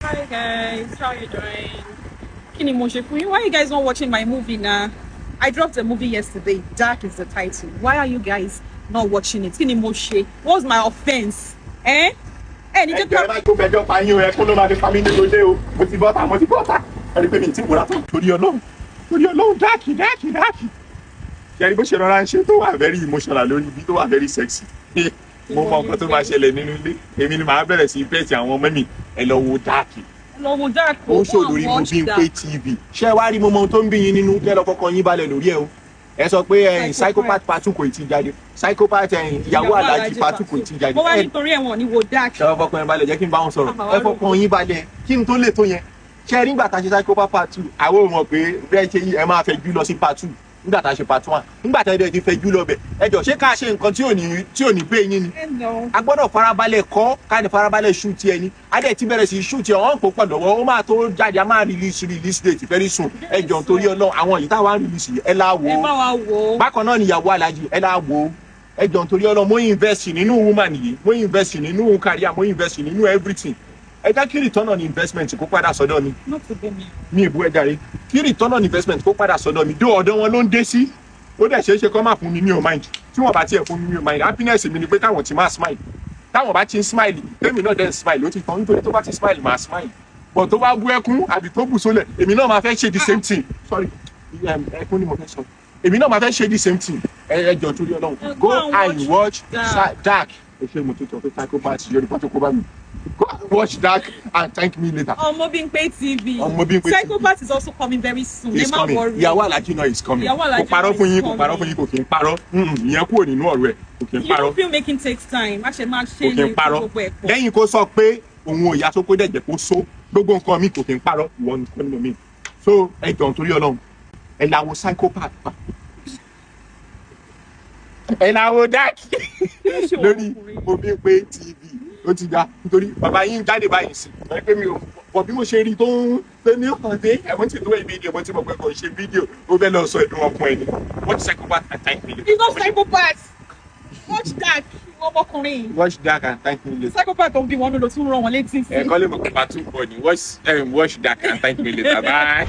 Hi guys, how are you doing? Kini mo ṣe fún yín? Why are you guys not watching my movie now? I dropped a movie yesterday. Dark is the title. Why are you guys not watching it? Kini mo ṣe? What's my offense? Eh? Ní jẹ́ ẹ máa tó fẹjọ́ pa yín o, ẹ kó ló máa fi pa mí nínú ilé o. Mo ti bọ́ta. Ẹni pé mi ti wúra tán torí Ọlọ́run dáàkì. Ṣé ẹni bó ṣe rọra ń ṣe tó wà very emotional lórí ibi tó wà very sexy. Mo mọ nǹkan tó máa ṣẹlẹ̀ nínú ilé. Èmi ni màá bẹ̀rẹ̀ sí pẹ́ẹ̀tì àwọn ọmọ mi. Ẹ lọ wo dáàkì. Ó ṣò lórí mo bí ń pé TV. Ṣé wá rí mo mọ ohun tó ń bí yín nínú kẹ́ lọ kọ́kọ́ yín balẹ̀ lórí ẹ̀ o. Ẹ sọ pé psychopath part 2 kò tí jáde. Psychopath ìyàwó aláàjì part 2 kò tí jáde. Mo wá nítorí ẹ̀wọ̀n ní wo dark. Ṣé wọ́n fọkàn yín balẹ̀ jẹ́ kí n bá wọn sọ̀rọ̀. Ẹ fọkàn yín balẹ̀ kí n tó lè tó yẹn. Ṣé nígbà tá a ṣe psychopath part 2 àwọn ò mọ̀ pé bẹ́ẹ̀ ṣe yí ẹ máa fẹ́ jú lọ sí part 2 nígbà tá a ṣe part 1 nígbà tá a ti fẹ́ jú lọ bẹ̀ ẹ jọ ṣé ká ṣe nǹkan tí ò ní pé yín ni. A gbọ́dọ̀ farabalẹ̀ kọ́ ká ní farabalẹ̀ shoot ẹni a dẹ̀ ti bẹ̀rẹ̀ sí shoot ẹ̀ wọ́n kò pọ̀ lọ́wọ́ ó máa tó jáde a máa release date very soon ẹ jọ torí Ọlọ́run àwọn yìí táwa ń release yìí ẹ lá wo bákan náà níyàwó alájí ẹ lá wo ẹ jọ torí Ọlọ́run mo invest nínú woman yìí mo invest nínú career mo invest nínú everything ẹ jẹ́ kí return on investment kó padà sọ́dọ̀ mi. mi ìbú ẹ jàre kí return on investment kó padà sọ́dọ̀ mi dó ọ̀dọ̀ wọn ló ń dé sí ó dẹ̀ ṣeé ṣe kó má fún mi ní o mind tí wọ́n bá tiẹ̀ fún mi ní o mind happiness mi ni pé káwọn ti máa smile táwọn bá ti ń smile tèmi náà dẹ̀ ń smile ó ti tán nítorí tó bá ti smile máa smile but tó bá bú ẹkún àbí tó bù sólẹ̀ èmi náà máa fẹ́ ṣe the same thing sorry ẹkún ni mo fẹ́ sọ èmi náà máa fẹ́ ṣe the same thing ẹ jọ torí Ọlọ́run go and watch Dark ẹ ṣe mo tó tọ́ pé psychopath Yorùbá tó kó bá mi. Go and watch Dark and thank me later. Omobimpe TV. Psychopath is also coming very soon. He's coming. Ìyàwó alájí náà is coming. Kò parọ́ fún yín kò kí n parọ́. Ìyẹn kúrò nínú ọ̀rọ̀ ẹ̀ kò kí n parọ́. You don't feel making takes time. Má ṣe máa ṣe ní gbogbo ẹ̀kọ́. Lẹ́yìn kó sọ pé òun ò yá tó kó dẹ̀jẹ̀ kó so gbogbo nǹkan mi kò kí n parọ́ ìwọ nìkan ni mo mi. So ẹ jọ̀ọ́ torí Ọlọ́run ẹ la wo Psychopath pa. Ẹ la wo Dark lórí Omobimpe TV. Ó ti ga nítorí bàbá yín jáde báyìí sí ẹ pé mi ò pọ̀ bí mo ṣe rí tó ń pé ní ọ̀kan dé ẹ̀wọ̀n ti tó ẹ̀ fídíò mo ti mọ̀ pé kò ṣe fídíò ó fẹ́ lọ sọ ẹ̀dùn ọkùnrin ẹni watch Psychopath and thank me later. It's not Psychopath. Watch Dark ọmọkùnrin. Watch Dark and thank me later. Psychopath tó ń bí wọn ló tún rán wọn létí sí. Ẹ kọ́ lè mọ̀ pé pàtó pọ̀ ní watch Dark and thank me later bye.